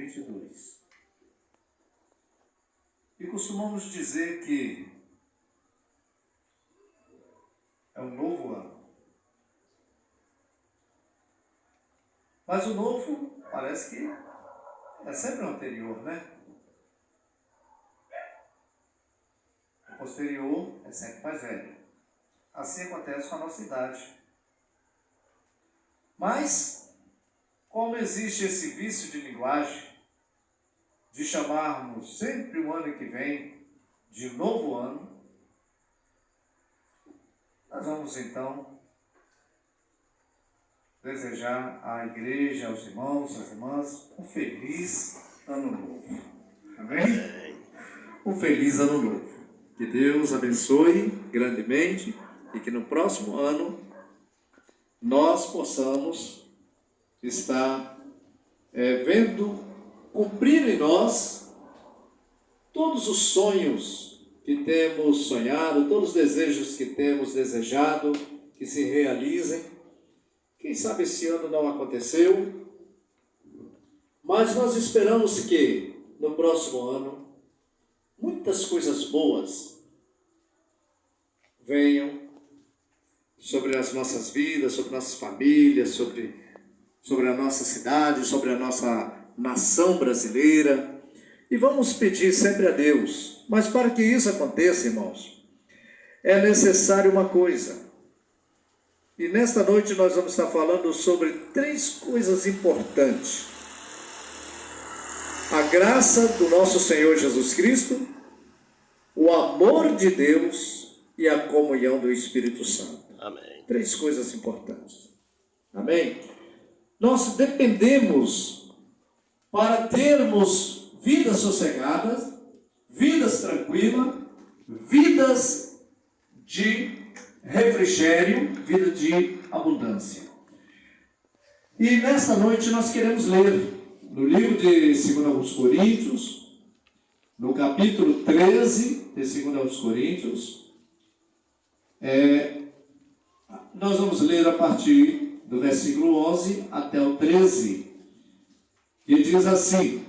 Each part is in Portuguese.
2022. E costumamos dizer que é um novo ano. Mas o novo parece que é sempre o anterior, né? O posterior é sempre mais velho. Assim acontece com a nossa idade. Mas, como existe esse vício de linguagem, de chamarmos sempre o ano que vem de novo ano, nós vamos então desejar à igreja, aos irmãos, às irmãs, um feliz ano novo. Amém? Um feliz ano novo. Que Deus abençoe grandemente e que no próximo ano nós possamos estar vendo cumprir em nós todos os sonhos que temos sonhado, todos os desejos que temos desejado, que se realizem. Quem sabe esse ano não aconteceu, mas nós esperamos que no próximo ano muitas coisas boas venham sobre as nossas vidas, sobre nossas famílias, sobre a nossa cidade, sobre a nossa nação brasileira. E vamos pedir sempre a Deus. Mas para que isso aconteça, irmãos, é necessário uma coisa. E nesta noite nós vamos estar falando sobre 3 coisas importantes. A graça do nosso Senhor Jesus Cristo, o amor de Deus e a comunhão do Espírito Santo. Amém. 3 coisas importantes. Amém? Nós dependemos para termos vidas sossegadas, vidas tranquilas, vidas de refrigério, vida de abundância. E nesta noite nós queremos ler no livro de 2 Coríntios, no capítulo 13 de 2 Coríntios, nós vamos ler a partir do versículo 11 até o 13, que diz assim: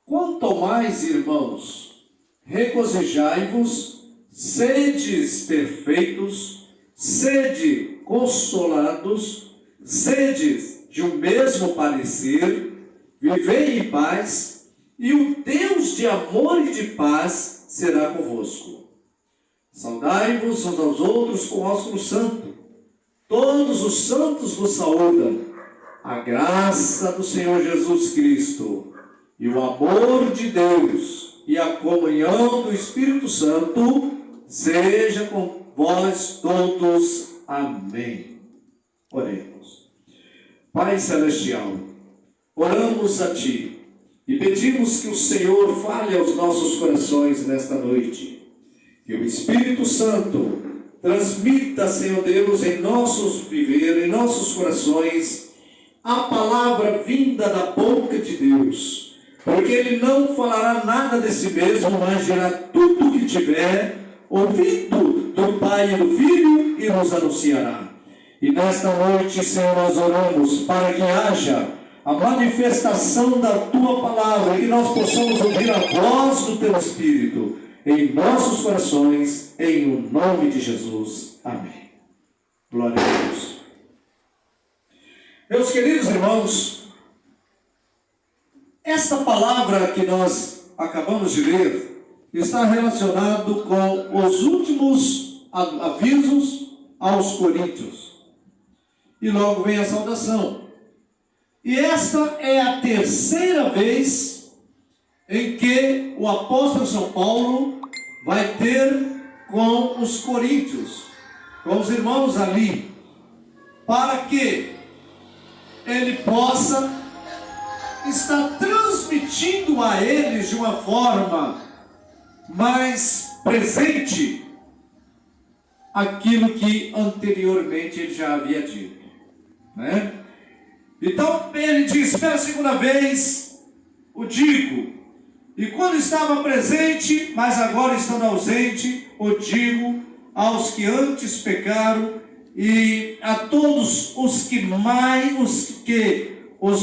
quanto mais, irmãos, regozijai-vos, sedes perfeitos, sede consolados, sedes de um mesmo parecer, vivei em paz, e o Deus de amor e de paz será convosco. Saudai-vos uns aos outros com ósculo santo. Todos os santos vos saúdam. A graça do Senhor Jesus Cristo e o amor de Deus e a comunhão do Espírito Santo seja com vós todos. Amém. Oremos. Pai Celestial, oramos a Ti e pedimos que o Senhor fale aos nossos corações nesta noite. Que o Espírito Santo transmita, Senhor Deus, em nossos viver, em nossos corações, a palavra vinda da boca de Deus. Porque Ele não falará nada de si mesmo, mas dirá tudo o que tiver ouvido do Pai e do Filho e nos anunciará. E nesta noite, Senhor, nós oramos para que haja a manifestação da Tua palavra, e que nós possamos ouvir a voz do Teu Espírito em nossos corações, em o nome de Jesus. Amém. Glória a Deus. Meus queridos irmãos, esta palavra que nós acabamos de ler está relacionado com os últimos avisos aos coríntios. E logo vem a saudação. E esta é a 3ª vez em que o apóstolo São Paulo vai ter com os coríntios, com os irmãos ali, para que ele possa estar transmitindo a eles de uma forma mais presente aquilo que anteriormente ele já havia dito, né? Então ele diz: pela 2ª vez o digo, e quando estava presente, mas agora estando ausente, o digo aos que antes pecaram, e a todos os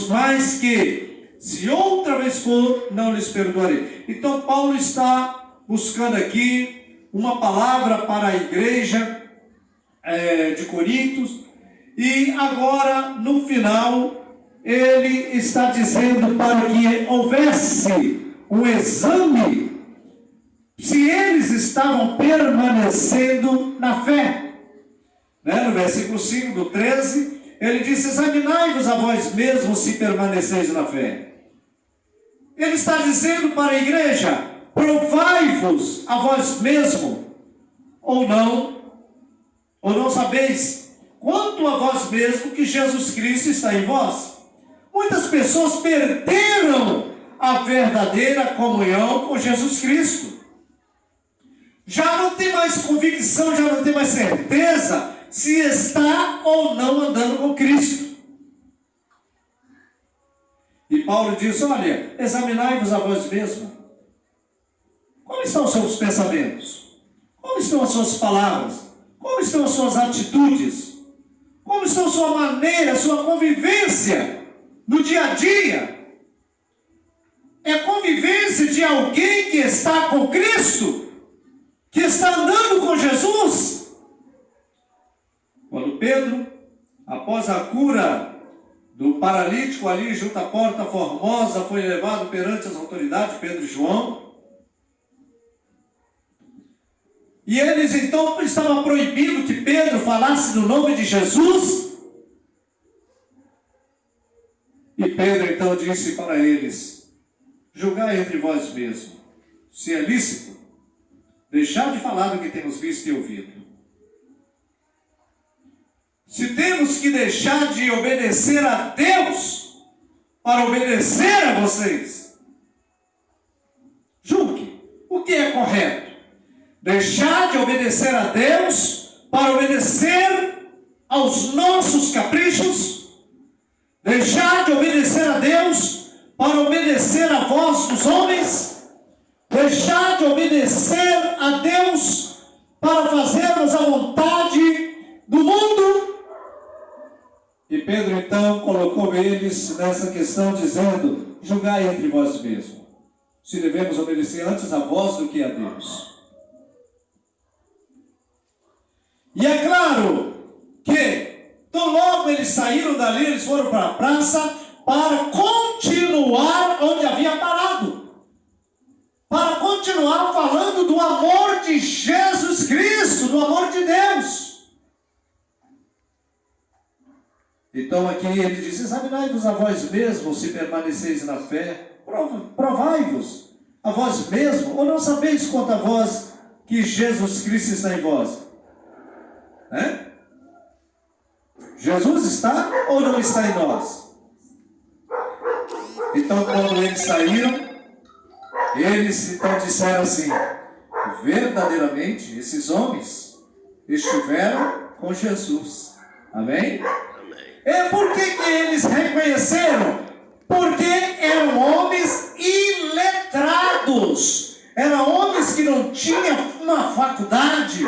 mais que Se outra vez for, não lhes perdoarei. Então Paulo está buscando aqui uma palavra para a igreja de Corinto. E agora, no final, ele está dizendo para que houvesse um exame se eles estavam permanecendo na fé. No versículo 5 do 13, ele diz: examinai-vos a vós mesmos se permaneceis na fé. Ele está dizendo para a igreja: provai-vos a vós mesmos, ou não sabeis quanto a vós mesmo que Jesus Cristo está em vós. Muitas pessoas perderam a verdadeira comunhão com Jesus Cristo. Já não tem mais convicção, já não tem mais certeza se está ou não andando com Cristo. E Paulo diz: olha, examinai-vos a vós mesmos. Como estão os seus pensamentos? Como estão as suas palavras? Como estão as suas atitudes? Como está a sua maneira, a sua convivência no dia a dia? É a convivência de alguém que está com Cristo, que está andando com Jesus. Quando Pedro, após a cura do paralítico ali junto à porta formosa, foi levado perante as autoridades, Pedro e João, e eles então estavam proibindo que Pedro falasse no nome de Jesus. E Pedro então disse para eles: julgai entre vós mesmos, se é lícito deixar de falar do que temos visto e ouvido. Se temos que deixar de obedecer a Deus para obedecer a vocês, julgue o que é correto. Deixar de obedecer a Deus para obedecer aos nossos caprichos? Deixar de obedecer a Deus para obedecer à voz dos homens? Deixar de obedecer a Deus para fazermos a vontade do mundo? E Pedro então colocou eles nessa questão dizendo: julgai entre vós mesmos, se devemos obedecer antes a vós do que a Deus. E é claro que, tão logo eles saíram dali, eles foram para a praça para continuar onde havia parado. Para continuar falando do amor de Jesus Cristo, do amor de Deus. Então aqui ele diz: examinai-vos a vós mesmos se permaneceis na fé. Provai-vos a vós mesmos, ou não sabeis quanto a vós que Jesus Cristo está em vós? Jesus está ou não está em nós? Então quando eles saíram, eles então disseram assim: verdadeiramente esses homens estiveram com Jesus. Amém? É por que eles reconheceram? Porque eram homens iletrados, eram homens que não tinham uma faculdade,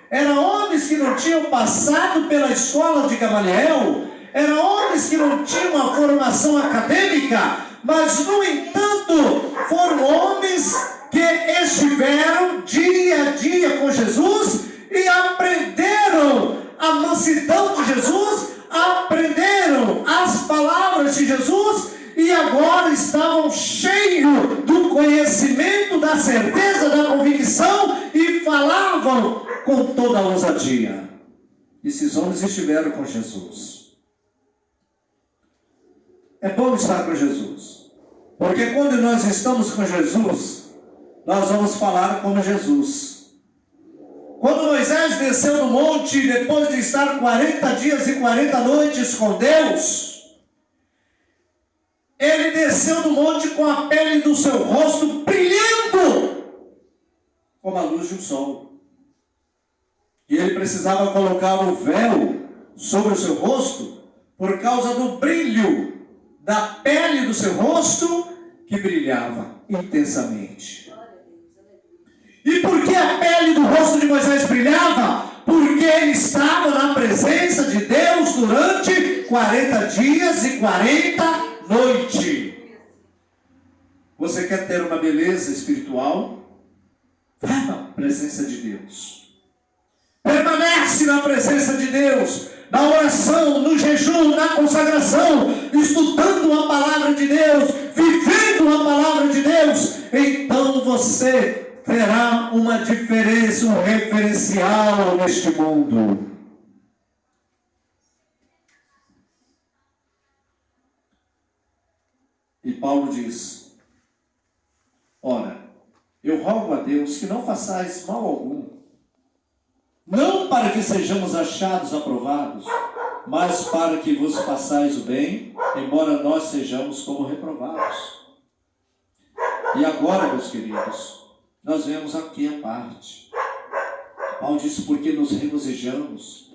eram homens que não tinham passado pela escola de Gamaliel, eram homens que não tinham uma formação acadêmica, mas no entanto foram homens que estiveram dia a dia com Jesus e aprenderam a mansidão de Jesus, aprenderam as palavras de Jesus e agora estavam cheios do conhecimento, da certeza, da convicção e falavam com toda a ousadia. Esses homens estiveram com Jesus. É bom estar com Jesus, porque quando nós estamos com Jesus, nós vamos falar como Jesus. Quando Moisés desceu do monte, depois de estar 40 dias e 40 noites com Deus, ele desceu do monte com a pele do seu rosto brilhando como a luz de um sol. E ele precisava colocar o véu sobre o seu rosto por causa do brilho da pele do seu rosto que brilhava intensamente. E por que a pele do rosto de Moisés brilhava? Porque ele estava na presença de Deus durante 40 dias e 40 noites. Você quer ter uma beleza espiritual? Vá na presença de Deus. Permanece na presença de Deus, na oração, no jejum, na consagração, estudando a palavra de Deus, vivendo a palavra de Deus. Então você terá uma diferença, um referencial neste mundo. E Paulo diz: ora, eu rogo a Deus que não façais mal algum, não para que sejamos achados aprovados, mas para que vos façais o bem, embora nós sejamos como reprovados. E agora, meus queridos, nós vemos aqui a parte. Paulo diz: porque nos regozijamos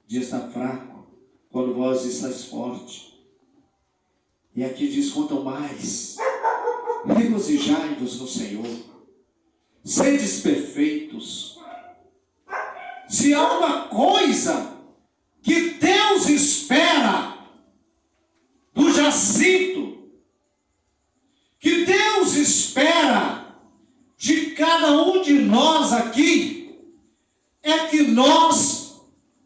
de estar fraco, quando vós estáis forte. E aqui diz: quanto mais, regozijai-vos no Senhor, sedes perfeitos. Se há uma coisa que Deus espera do Jacinto, que Deus espera de cada um de nós aqui, é que nós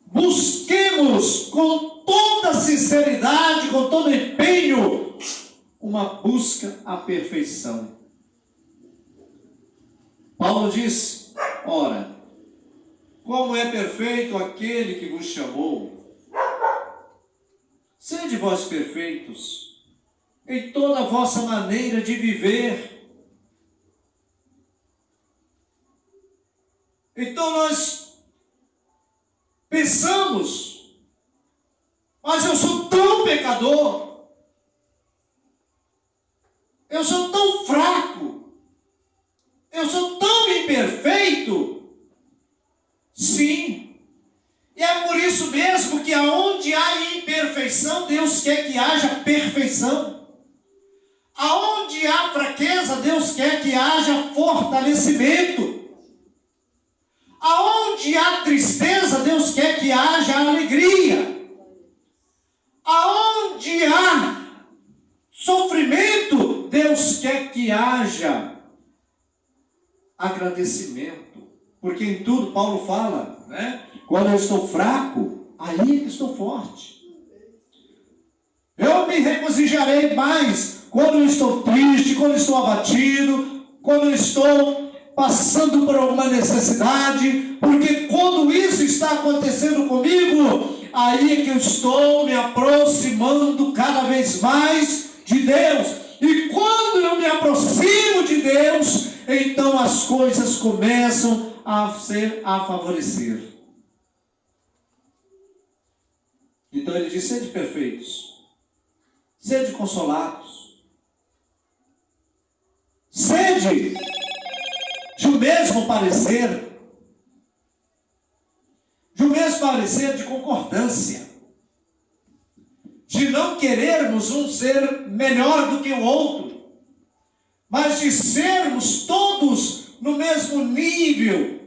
busquemos com toda sinceridade, com todo empenho, uma busca à perfeição. Paulo diz: ora, como é perfeito aquele que vos chamou, sede vós perfeitos em toda a vossa maneira de viver. Então nós pensamos: mas eu sou tão pecador, eu sou tão fraco, eu sou tão imperfeito. Sim, e é por isso mesmo que aonde há imperfeição, Deus quer que haja perfeição. Aonde há fraqueza, Deus quer que haja fortalecimento. Aonde há tristeza, Deus quer que haja alegria. Aonde há sofrimento, Deus quer que haja agradecimento. Porque em tudo Paulo fala, né? Quando eu estou fraco, aí é que estou forte. Eu me regozijarei mais quando eu estou triste, quando eu estou abatido, quando eu estou passando por alguma necessidade, porque quando isso está acontecendo comigo, aí é que eu estou me aproximando cada vez mais de Deus. E quando eu me aproximo de Deus, então as coisas começam a favorecer. Então ele diz: sede perfeitos, sede consolados, sede de o mesmo parecer, de concordância, de não querermos um ser melhor do que o outro, mas de sermos todos no mesmo nível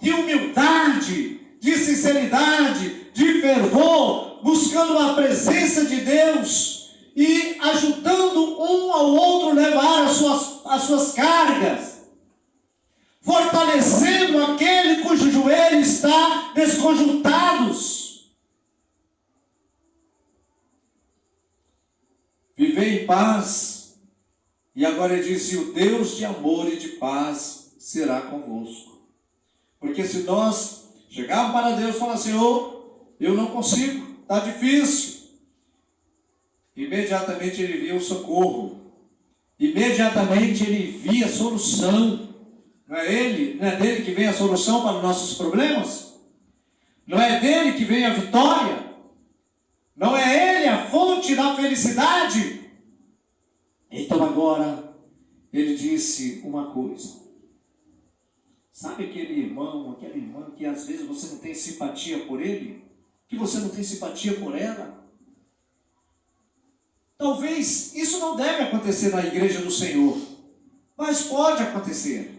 de humildade, de sinceridade, de fervor, buscando a presença de Deus e ajudando um ao outro levar as suas cargas, fortalecendo aquele cujo joelho está desconjuntados. Viver em paz. E agora ele diz: o Deus de amor e de paz será convosco. Porque se nós chegarmos para Deus e falar: Senhor, eu não consigo, está difícil, imediatamente ele via o socorro, imediatamente ele via a solução. Não é dele que vem a solução para os nossos problemas? Não é dele que vem a vitória? Não é ele a fonte da felicidade? Então agora ele disse uma coisa: sabe aquele irmão, aquela irmã que às vezes você não tem simpatia por ele? Que você não tem simpatia por ela? Talvez isso não deve acontecer na igreja do Senhor, mas pode acontecer.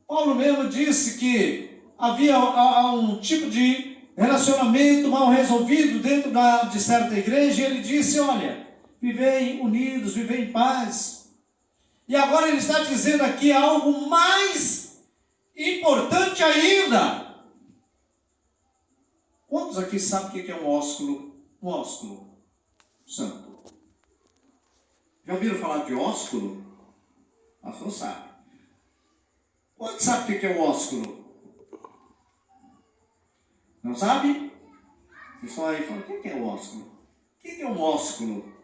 Paulo mesmo disse que havia um tipo de relacionamento mal resolvido dentro de certa igreja, e ele disse: olha, vivei unidos, vivei em paz. E agora ele está dizendo aqui algo mais importante ainda. Quantos aqui sabem o que é um ósculo? Um ósculo santo. Já ouviram falar de ósculo? Nós não sabem. Quantos sabem o que é um ósculo? Não sabe? Vocês estão aí falando, o que é um ósculo? O que é um ósculo?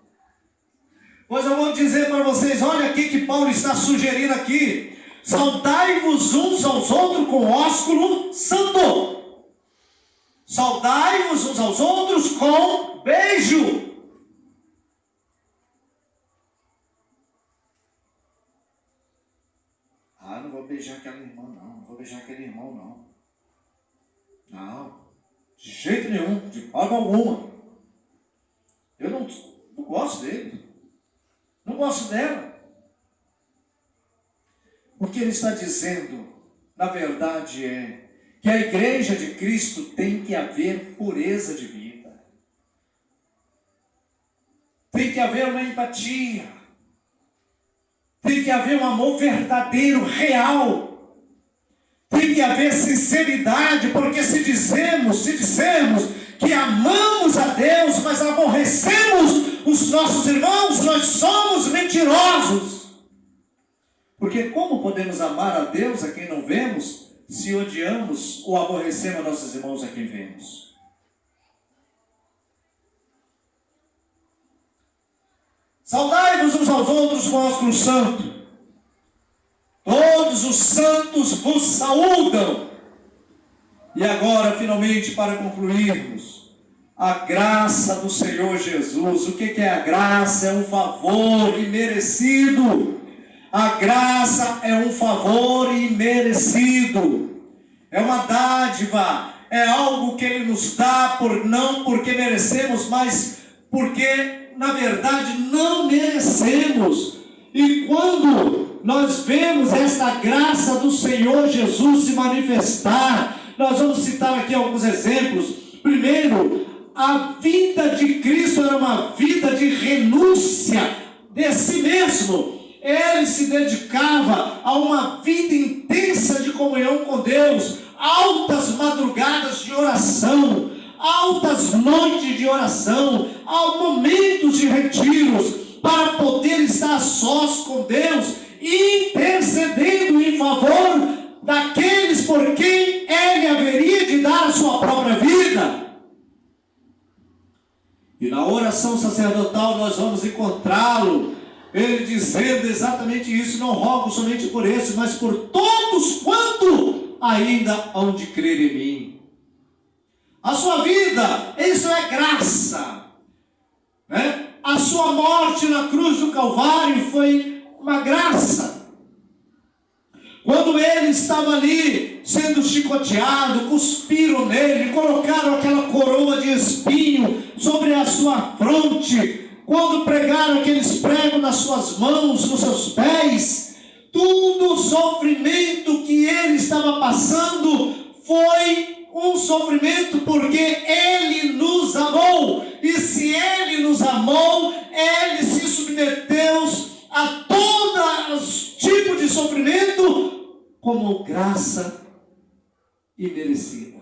Pois eu vou dizer para vocês, olha aqui que Paulo está sugerindo aqui. Saudai-vos uns aos outros com ósculo santo. Saudai-vos uns aos outros com beijo. Ah, não vou beijar aquela irmã não. Não vou beijar aquele irmão não. Não, de jeito nenhum, de forma alguma. Eu não gosto dele. Não gosto dela. O que ele está dizendo, na verdade, é que a igreja de Cristo tem que haver pureza de vida. Tem que haver uma empatia. Tem que haver um amor verdadeiro, real. Tem que haver sinceridade, porque se dissemos que amamos a Deus, mas aborrecemos os nossos irmãos, nós somos mentirosos. Porque como podemos amar a Deus a quem não vemos, se odiamos ou aborrecemos nossos irmãos a quem vemos? Saudai-vos uns aos outros com ósculo santo. Todos os santos vos saúdam. E agora, finalmente, para concluirmos, a graça do Senhor Jesus. O que é a graça? É um favor imerecido. A graça é um favor imerecido. É uma dádiva. É algo que Ele nos dá, não porque merecemos, mas porque, na verdade, não merecemos. E quando nós vemos esta graça do Senhor Jesus se manifestar, nós vamos citar aqui alguns exemplos. Primeiro, a vida de Cristo era uma vida de renúncia de si mesmo. Ele se dedicava a uma vida intensa de comunhão com Deus, altas madrugadas de oração, altas noites de oração, momentos de retiros, para poder estar a sós com Deus, intercedendo em favor daqueles por quem Ele haveria de dar a sua própria vida. E na oração sacerdotal nós vamos encontrá-lo, ele dizendo exatamente isso: não rogo somente por esses, mas por todos quanto ainda hão de crer em mim. A sua vida, isso é graça, né? A sua morte na cruz do Calvário foi uma graça. Quando ele estava ali sendo chicoteado, cuspiram nele, colocaram aquela coroa de espinho sobre a sua fronte, quando pregaram aqueles pregos nas suas mãos, nos seus pés, tudo o sofrimento que ele estava passando foi um sofrimento porque Ele nos amou. E se Ele nos amou, Ele se submeteu a todo tipo de sofrimento como graça imerecida.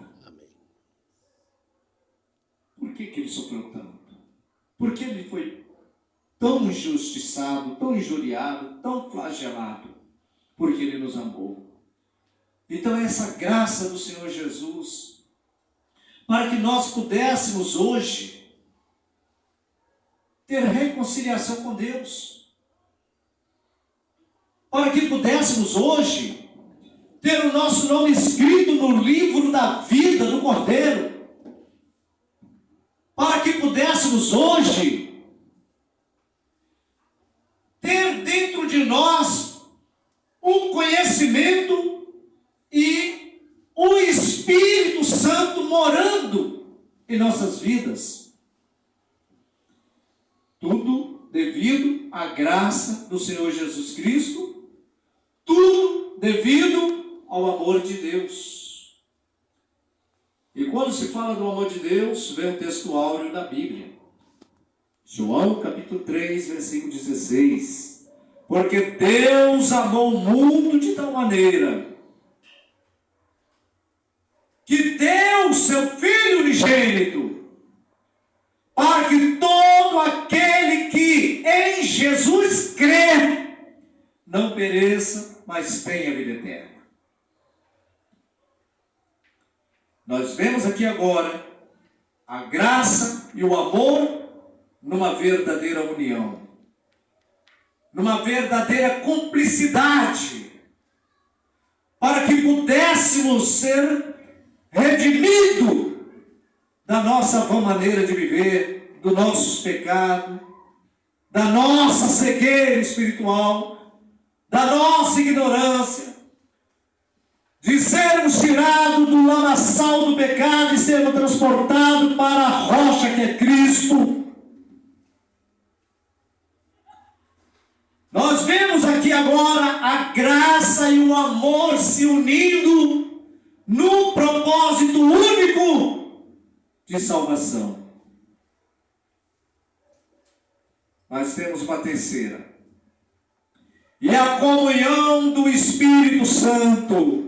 Por que Ele sofreu tanto? Porque Ele foi tão injustiçado, tão injuriado, tão flagelado? Porque Ele nos amou. Então essa graça do Senhor Jesus, para que nós pudéssemos hoje ter reconciliação com Deus, para que pudéssemos hoje ter o nosso nome escrito no livro da vida do Cordeiro, para que pudéssemos hoje ter dentro de nós um conhecimento e o Espírito Santo morando em nossas vidas. Tudo devido à graça do Senhor Jesus Cristo, tudo devido ao amor de Deus. E quando se fala do amor de Deus, vem o texto áureo da Bíblia. João capítulo 3, versículo 16. Porque Deus amou o mundo de tal maneira que deu seu Filho unigênito, para que todo aquele que em Jesus crê não pereça, mas tenha vida eterna. Nós vemos aqui agora a graça e o amor numa verdadeira união, numa verdadeira cumplicidade, para que pudéssemos ser redimidos da nossa vã maneira de viver, dos nossos pecados, da nossa cegueira espiritual, da nossa ignorância, de sermos tirados do lamaçal do pecado e sermos transportados para a rocha que é Cristo. Nós vemos aqui agora a graça e o amor se unindo no propósito único de salvação. Nós temos uma terceira, e a comunhão do Espírito Santo.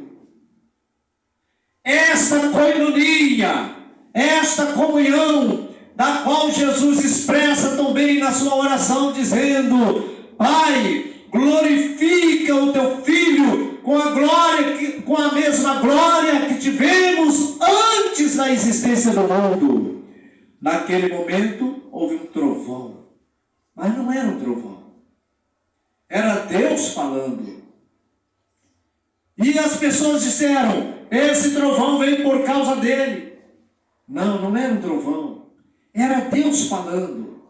Esta coinonia, esta comunhão, da qual Jesus expressa também na sua oração, dizendo: Pai, glorifica o teu Filho com a glória, com a mesma glória que tivemos antes da existência do mundo. Naquele momento houve um trovão, mas não era um trovão, era Deus falando. E as pessoas disseram: esse trovão veio por causa dele. Não, não era um trovão, era Deus falando.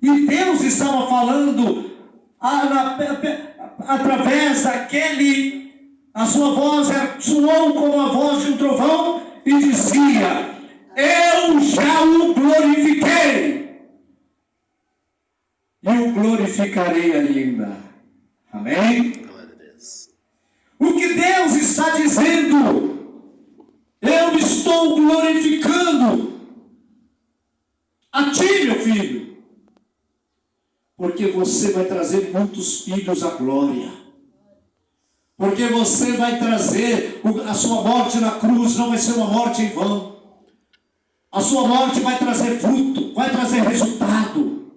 E Deus estava falando através daquele, a sua voz soou como a voz de um trovão e dizia: eu já o glorifiquei e o glorificarei ainda. Amém? O que Deus está dizendo: eu estou glorificando a ti, meu filho, porque você vai trazer muitos filhos à glória, porque você vai trazer a sua morte na cruz, não vai ser uma morte em vão. A sua morte vai trazer fruto, vai trazer resultado.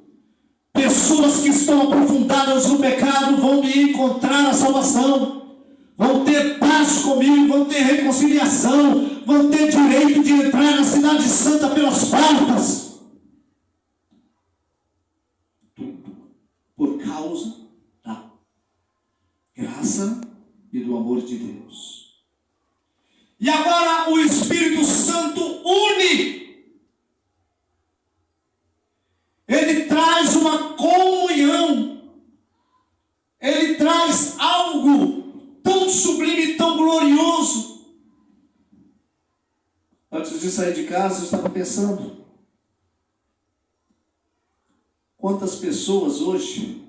Pessoas que estão aprofundadas no pecado vão me encontrar a salvação, vão ter paz comigo, vão ter reconciliação, vão ter direito de entrar na cidade santa pelas portas. Tudo por causa da graça e do amor de Deus. E agora o Espírito Santo une. Ele traz uma comunhão. Ele traz algo tão sublime, tão glorioso. Antes de sair de casa, eu estava pensando: quantas pessoas hoje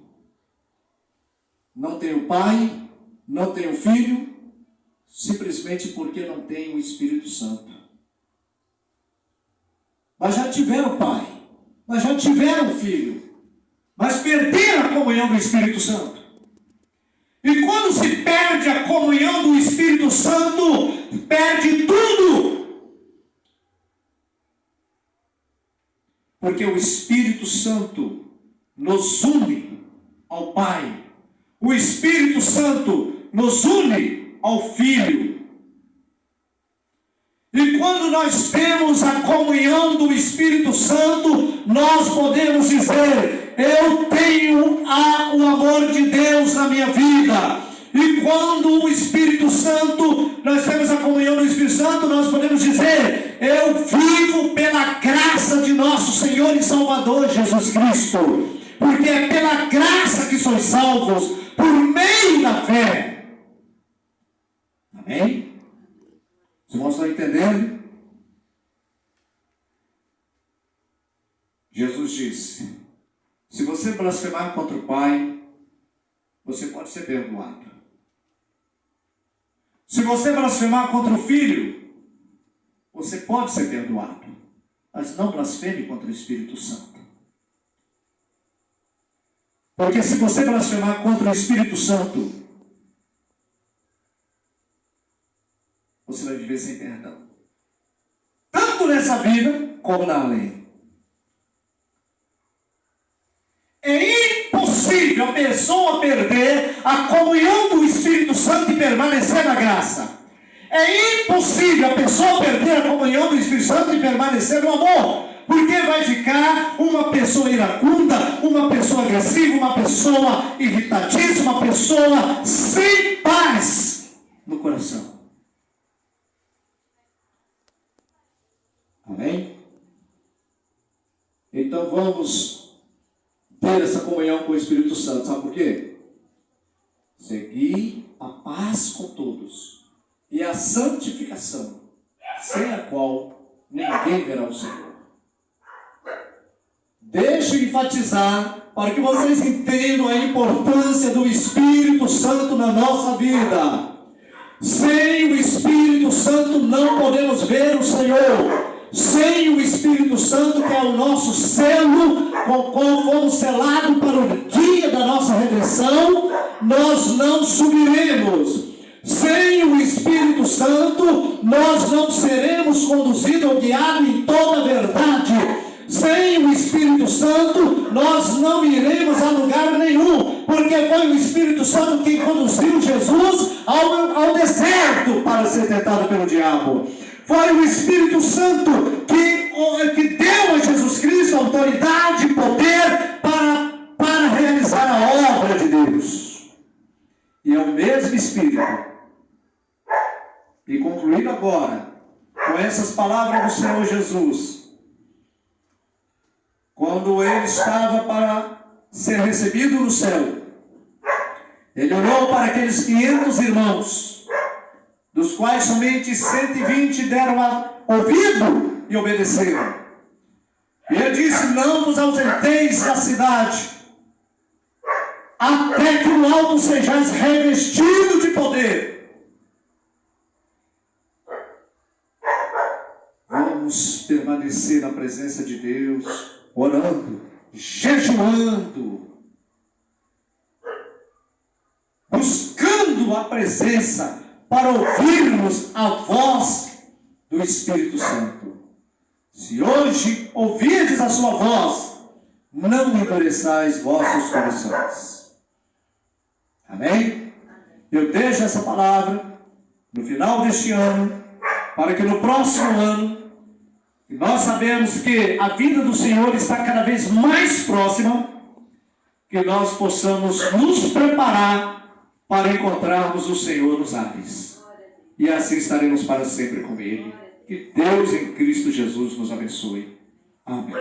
não têm o pai, não têm o filho, simplesmente porque não têm o Espírito Santo. Mas já tiveram pai, mas já tiveram filho, mas perderam a comunhão do Espírito Santo. E quando se perde a comunhão do Espírito Santo, perde tudo. Porque o Espírito Santo nos une ao Pai. O Espírito Santo nos une ao Filho. E quando nós temos a comunhão do Espírito Santo, nós podemos dizer: eu tenho o amor de Deus na minha vida. E quando o Espírito Santo, nós temos a comunhão do Espírito Santo, nós podemos dizer: eu vivo pela graça de nosso Senhor e Salvador Jesus Cristo. Porque é pela graça que sois salvos, por meio da fé. Amém? Os irmãos estão entendendo? Jesus disse: se você blasfemar contra o Pai, você pode ser perdoado. Se você blasfemar contra o Filho, você pode ser perdoado. Mas não blasfeme contra o Espírito Santo. Porque se você blasfemar contra o Espírito Santo, você vai viver sem perdão. Tanto nessa vida, como na além. É impossível a pessoa perder a comunhão do Espírito Santo e permanecer na graça. É impossível a pessoa perder a comunhão do Espírito Santo e permanecer no amor. Porque vai ficar uma pessoa iracunda, uma pessoa agressiva, uma pessoa irritadiça, uma pessoa sem paz no coração. Amém? Então vamos ter essa comunhão com o Espírito Santo. Sabe por quê? Seguir a paz com todos e a santificação, sem a qual ninguém verá o Senhor. Deixo enfatizar para que vocês entendam a importância do Espírito Santo na nossa vida. Sem o Espírito Santo não podemos ver o Senhor. Sem o Espírito Santo, que é o nosso selo, com o qual fomos selados para o dia da nossa redenção, nós não subiremos. Sem o Espírito Santo, nós não seremos conduzidos ou guiados em toda a verdade. Sem o Espírito Santo, nós não iremos a lugar nenhum, porque foi o Espírito Santo quem conduziu Jesus ao deserto para ser tentado pelo diabo. Foi o Espírito Santo que deu a Jesus Cristo autoridade e poder para realizar a obra de Deus. E é o mesmo Espírito. E concluindo agora com essas palavras do Senhor Jesus, quando ele estava para ser recebido no céu, ele olhou para aqueles 500 irmãos, dos quais somente 120 deram ouvido e obedeceram. E ele disse: não vos ausenteis da cidade, até que o alto sejais revestido de poder. Vamos permanecer na presença de Deus, orando, jejuando, buscando a presença para ouvirmos a voz do Espírito Santo. Se hoje ouvirdes a sua voz, não endureçais vossos corações. Amém? Eu deixo essa palavra no final deste ano, para que no próximo ano, nós sabemos que a vida do Senhor está cada vez mais próxima, que nós possamos nos preparar para encontrarmos o Senhor nos ares. E assim estaremos para sempre com Ele. Que Deus em Cristo Jesus nos abençoe. Amém.